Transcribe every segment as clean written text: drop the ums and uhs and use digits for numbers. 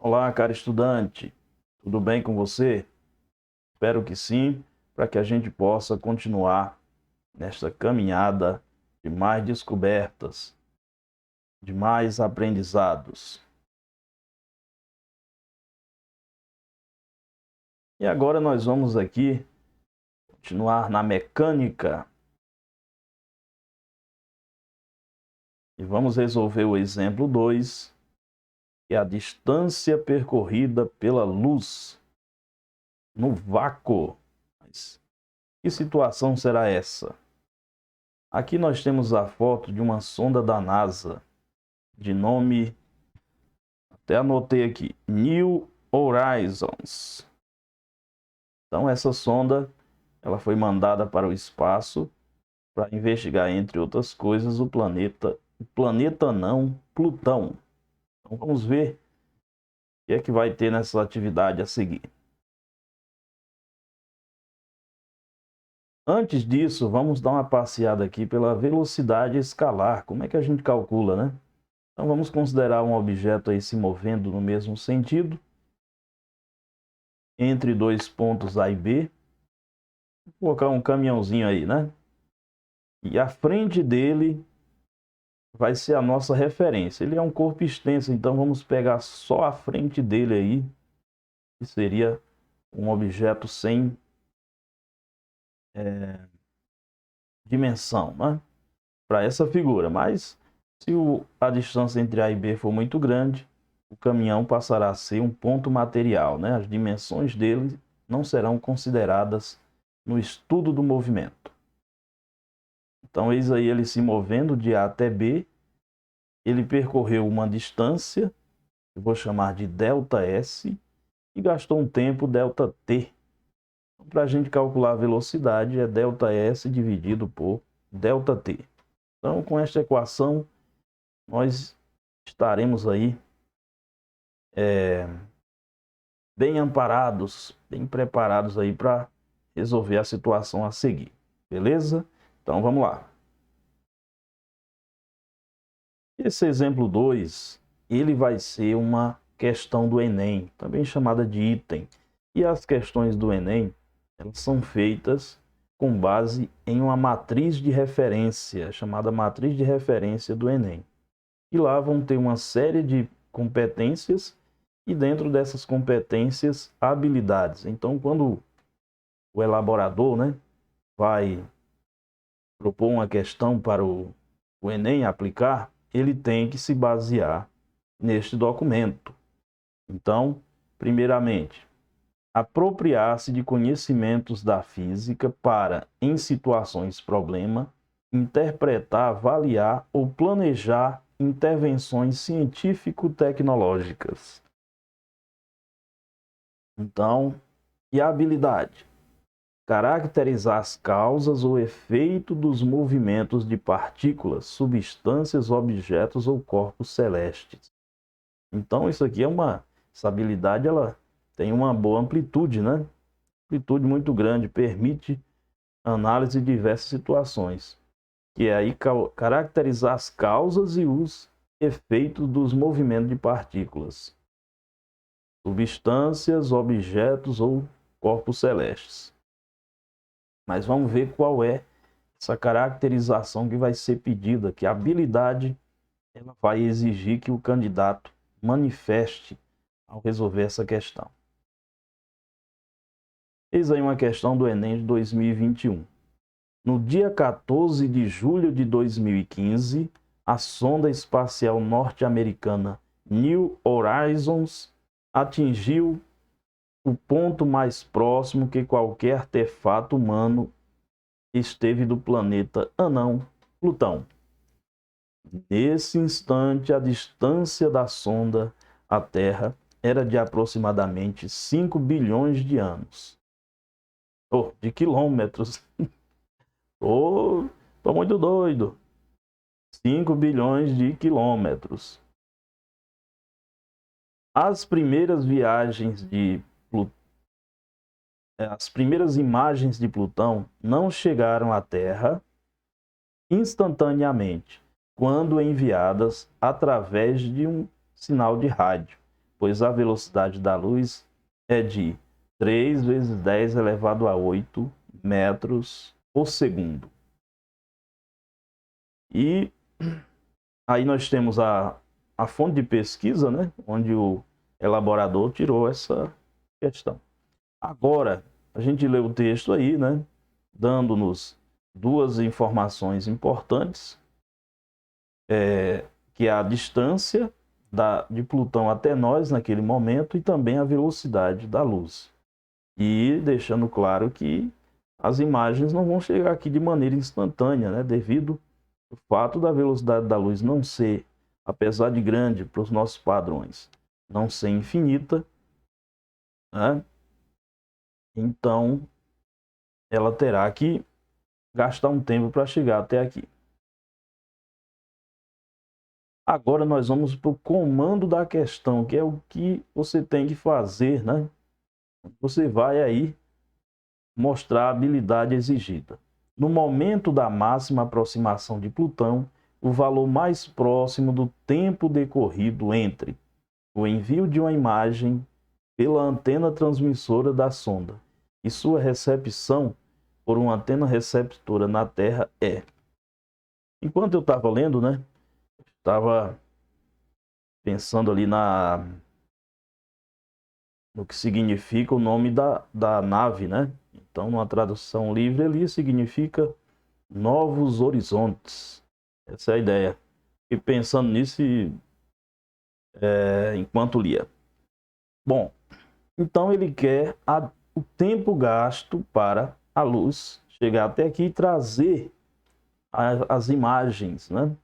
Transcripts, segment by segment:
Olá, caro estudante, tudo bem com você? Espero que sim, para que a gente possa continuar nesta caminhada de mais descobertas, de mais aprendizados. E agora nós vamos aqui continuar na mecânica e vamos resolver o exemplo 2, que é a distância percorrida pela luz no vácuo. Mas que situação será essa? Aqui nós temos a foto de uma sonda da NASA, de nome, até anotei aqui, New Horizons. Então essa sonda, ela foi mandada para o espaço para investigar, entre outras coisas, o planeta não, Plutão. Então vamos ver o que é que vai ter nessa atividade a seguir. Antes disso, vamos dar uma passeada aqui pela velocidade escalar. Como é que a gente calcula, né? Então vamos considerar um objeto aí se movendo no mesmo sentido, entre dois pontos A e B. Vou colocar um caminhãozinho aí, né? E a frente dele vai ser a nossa referência. Ele é um corpo extenso, então vamos pegar só a frente dele aí, que seria um objeto sem dimensão, né? Para essa figura. Mas se a distância entre A e B for muito grande, o caminhão passará a ser um ponto material, né? As dimensões dele não serão consideradas no estudo do movimento. Então, eis aí ele se movendo de A até B. Ele percorreu uma distância, eu vou chamar de ΔS, e gastou um tempo ΔT. Então, para a gente calcular a velocidade, é ΔS dividido por ΔT. Então, com esta equação, nós estaremos aí bem amparados, bem preparados aí para resolver a situação a seguir. Beleza? Então, vamos lá. Esse exemplo 2, ele vai ser uma questão do Enem, também chamada de item. E as questões do Enem, elas são feitas com base em uma matriz de referência, chamada matriz de referência do Enem. E lá vão ter uma série de competências e dentro dessas competências, habilidades. Então, quando o elaborador, né, vai propor uma questão para o Enem aplicar, ele tem que se basear neste documento. Então, primeiramente, apropriar-se de conhecimentos da física para, em situações problema, interpretar, avaliar ou planejar intervenções científico-tecnológicas. Então, e a habilidade? Caracterizar as causas ou efeito dos movimentos de partículas, substâncias, objetos ou corpos celestes. Então, isso aqui essa habilidade, ela tem uma boa amplitude, né? Amplitude muito grande, permite análise de diversas situações, que é aí caracterizar as causas e os efeitos dos movimentos de partículas, substâncias, objetos ou corpos celestes. Mas vamos ver qual é essa caracterização que vai ser pedida, que a habilidade ela vai exigir que o candidato manifeste ao resolver essa questão. Eis aí uma questão do Enem de 2021. No dia 14 de julho de 2015, a sonda espacial norte-americana New Horizons atingiu o ponto mais próximo que qualquer artefato humano esteve do planeta anão Plutão. Nesse instante, a distância da sonda à Terra era de aproximadamente 5 bilhões de anos. De quilômetros. Tô muito doido. 5 bilhões de quilômetros. As primeiras imagens de Plutão não chegaram à Terra instantaneamente, quando enviadas através de um sinal de rádio, pois a velocidade da luz é de 3 vezes 10 elevado a 8 metros por segundo. E aí nós temos a fonte de pesquisa, né, onde o elaborador tirou essa questão. Agora, a gente lê o texto aí, né, dando-nos duas informações importantes, que é a distância de Plutão até nós naquele momento e também a velocidade da luz. E deixando claro que as imagens não vão chegar aqui de maneira instantânea, né, devido ao fato da velocidade da luz não ser, apesar de grande para os nossos padrões, não ser infinita, né? Então ela terá que gastar um tempo para chegar até aqui. Agora nós vamos para o comando da questão, que é o que você tem que fazer, né? Você vai aí mostrar a habilidade exigida. No momento da máxima aproximação de Plutão, o valor mais próximo do tempo decorrido entre o envio de uma imagem pela antena transmissora da sonda e sua recepção por uma antena receptora na Terra é. Enquanto eu estava lendo, né, estava pensando ali no que significa o nome da nave, né? Então, numa tradução livre ali, significa Novos Horizontes. Essa é a ideia. E pensando nisso enquanto lia. Bom, então ele quer o tempo gasto para a luz chegar até aqui e trazer as imagens, né?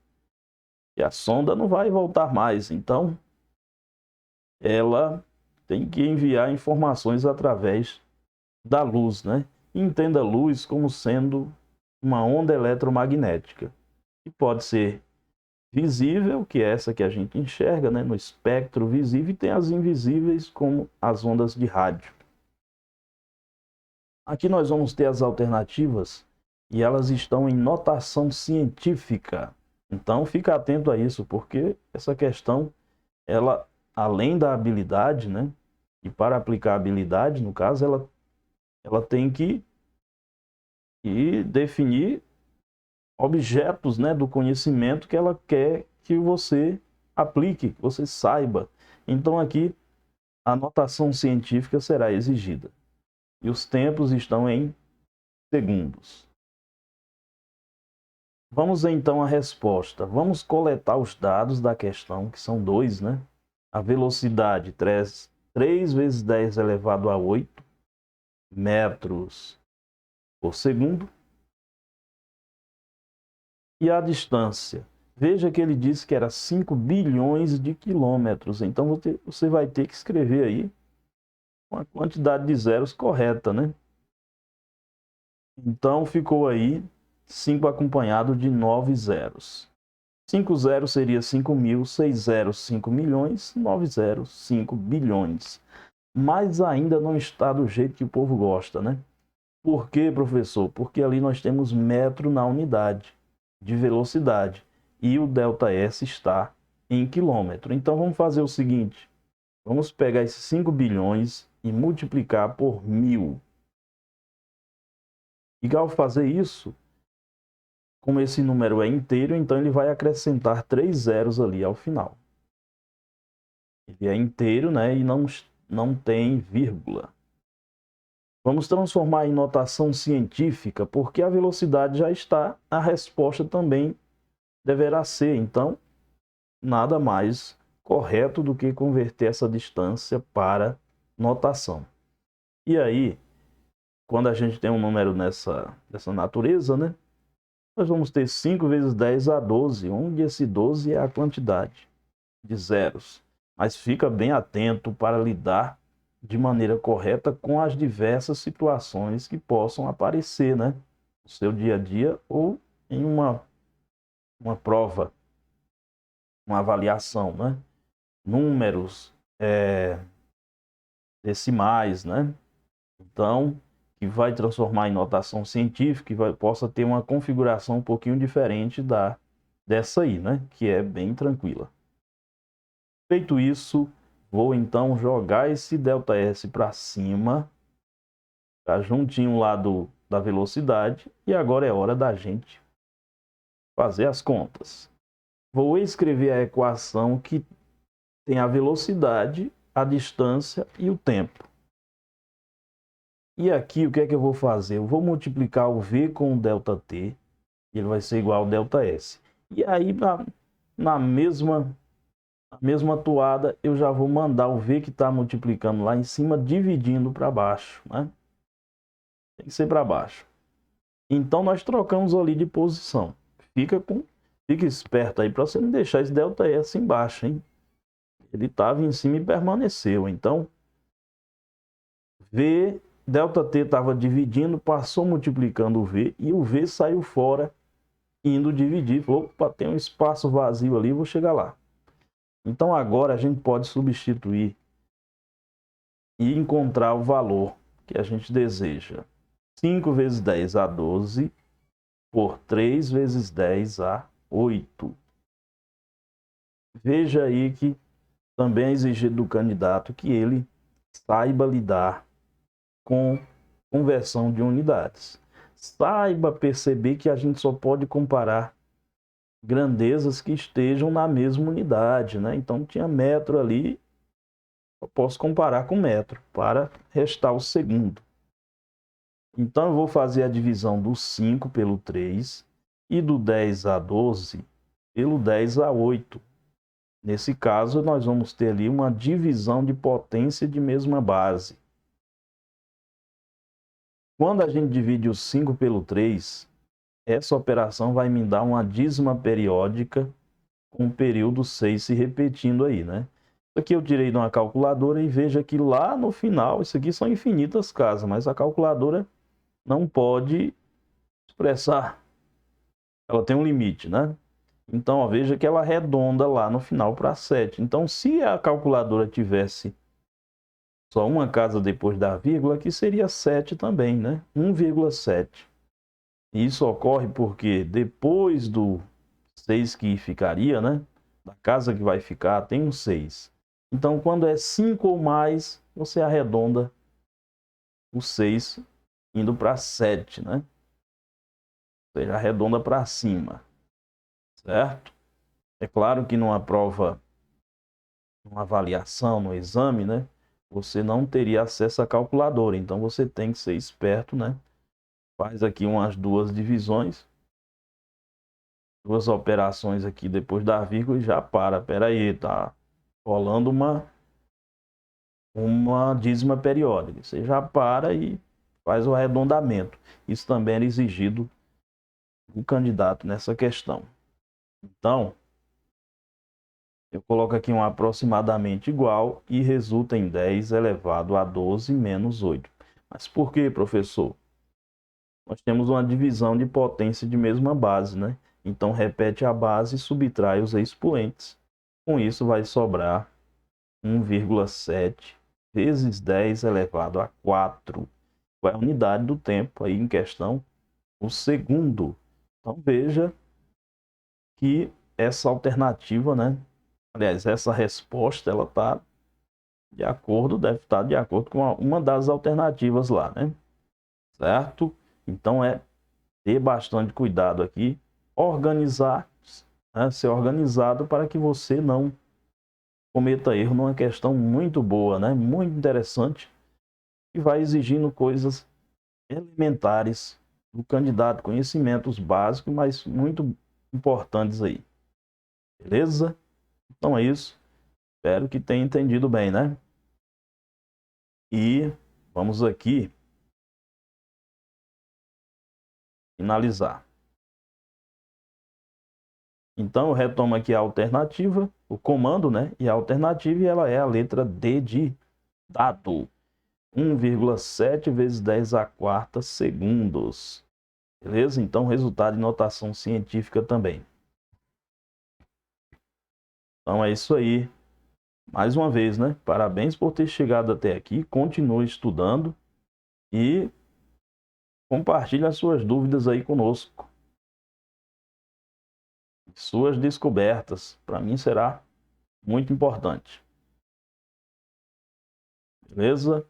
E a sonda não vai voltar mais, então ela tem que enviar informações através da luz, né? Entenda a luz como sendo uma onda eletromagnética, que pode ser visível, que é essa que a gente enxerga, né, no espectro visível, e tem as invisíveis, como as ondas de rádio. Aqui nós vamos ter as alternativas e elas estão em notação científica. Então fica atento a isso, porque essa questão, ela, além da habilidade, né, e para aplicar a habilidade, no caso, ela tem que definir objetos, né, do conhecimento que ela quer que você aplique, que você saiba. Então aqui a notação científica será exigida. E os tempos estão em segundos. Vamos então à resposta. Vamos coletar os dados da questão, que são dois, né? A velocidade, 3 vezes 10 elevado a 8 metros por segundo. E a distância. Veja que ele disse que era 5 bilhões de quilômetros. Então você vai ter que escrever aí uma quantidade de zeros correta, né? Então ficou aí 5 acompanhado de 9 zeros. 5 zeros seria 5.000, 6 zeros 5 milhões, 9 zeros 5 bilhões. Mas ainda não está do jeito que o povo gosta, né? Por quê, professor? Porque ali nós temos metro na unidade de velocidade e o ΔS está em quilômetro. Então vamos fazer o seguinte, vamos pegar esses 5 bilhões e multiplicar por 1000. E ao fazer isso, como esse número é inteiro, então ele vai acrescentar 3 zeros ali ao final. Ele é inteiro, né, e não tem vírgula. Vamos transformar em notação científica, porque a velocidade já está, a resposta também deverá ser. Então, nada mais correto do que converter essa distância para notação. E aí, quando a gente tem um número dessa natureza, né, nós vamos ter 5 vezes 10 a 12, onde esse 12 é a quantidade de zeros. Mas fica bem atento para lidar de maneira correta com as diversas situações que possam aparecer, né, no seu dia a dia ou em uma prova, uma avaliação, né? Números, decimais, né? Então, que vai transformar em notação científica e possa ter uma configuração um pouquinho diferente dessa aí, né? Que é bem tranquila. Feito isso, Vou então jogar esse ΔS para cima, tá juntinho lá da velocidade, e agora é hora da gente fazer as contas. Vou escrever a equação que tem a velocidade, a distância e o tempo. E aqui o que é que eu vou fazer? Eu vou multiplicar o V com o ΔT, ele vai ser igual ao ΔS. E aí, na mesma toada, eu já vou mandar o V que está multiplicando lá em cima, dividindo para baixo, né? Tem que ser para baixo. Então, nós trocamos ali de posição. Fica esperto aí para você não deixar esse ΔS embaixo, hein? Ele estava em cima e permaneceu. Então, V, ΔT estava dividindo, passou multiplicando o V, e o V saiu fora, indo dividir. Falou, opa, tem um espaço vazio ali, vou chegar lá. Então, agora a gente pode substituir e encontrar o valor que a gente deseja. 5 vezes 10 a 12, por 3 vezes 10 a 8. Veja aí que também é exigido do candidato que ele saiba lidar com conversão de unidades. Saiba perceber que a gente só pode comparar grandezas que estejam na mesma unidade, né? Então tinha metro ali, eu posso comparar com metro para restar o segundo. Então eu vou fazer a divisão do 5 pelo 3 e do 10 a 12 pelo 10 a 8. Nesse caso, nós vamos ter ali uma divisão de potência de mesma base. Quando a gente divide o 5 pelo 3, essa operação vai me dar uma dízima periódica com o período 6 se repetindo aí, né? Isso aqui eu tirei de uma calculadora e veja que lá no final, isso aqui são infinitas casas, mas a calculadora não pode expressar. Ela tem um limite, né? Então, ó, veja que ela arredonda lá no final para 7. Então, se a calculadora tivesse só uma casa depois da vírgula, aqui seria 7 também, né? 1,7. Isso ocorre porque depois do 6 que ficaria, né? Da casa que vai ficar, tem um 6. Então, quando é 5 ou mais, você arredonda o 6 indo para 7, né? Ou seja, arredonda para cima, certo? É claro que numa prova, numa avaliação, no exame, né? Você não teria acesso à calculadora, então você tem que ser esperto, né? Faz aqui umas duas divisões, duas operações aqui depois da vírgula e já para. Pera aí, tá rolando uma dízima periódica. Você já para e faz o arredondamento. Isso também era exigido do candidato nessa questão. Então, eu coloco aqui um aproximadamente igual e resulta em 10 elevado a 12 menos 8. Mas por que, professor? Nós temos uma divisão de potência de mesma base, né? Então, repete a base e subtrai os expoentes. Com isso, vai sobrar 1,7 vezes 10 elevado a 4. Qual é a unidade do tempo aí em questão? O segundo. Então, veja que essa alternativa, né? Aliás, essa resposta, ela está de acordo, deve estar de acordo com uma das alternativas lá, né? Certo? Então, ter bastante cuidado aqui, organizar, né? Ser organizado para que você não cometa erro numa questão muito boa, né? Muito interessante, e vai exigindo coisas elementares do candidato, conhecimentos básicos, mas muito importantes aí. Beleza? Então é isso. Espero que tenha entendido bem, né? E vamos aqui finalizar. Então eu retomo aqui a alternativa, o comando, né? E a alternativa, ela é a letra D de dado. 1,7 vezes 10 a quarta segundos. Beleza? Então, resultado de notação científica também. Então, é isso aí. Mais uma vez, né? Parabéns por ter chegado até aqui. Continue estudando e compartilhe as suas dúvidas aí conosco. Suas descobertas. Para mim será muito importante. Beleza?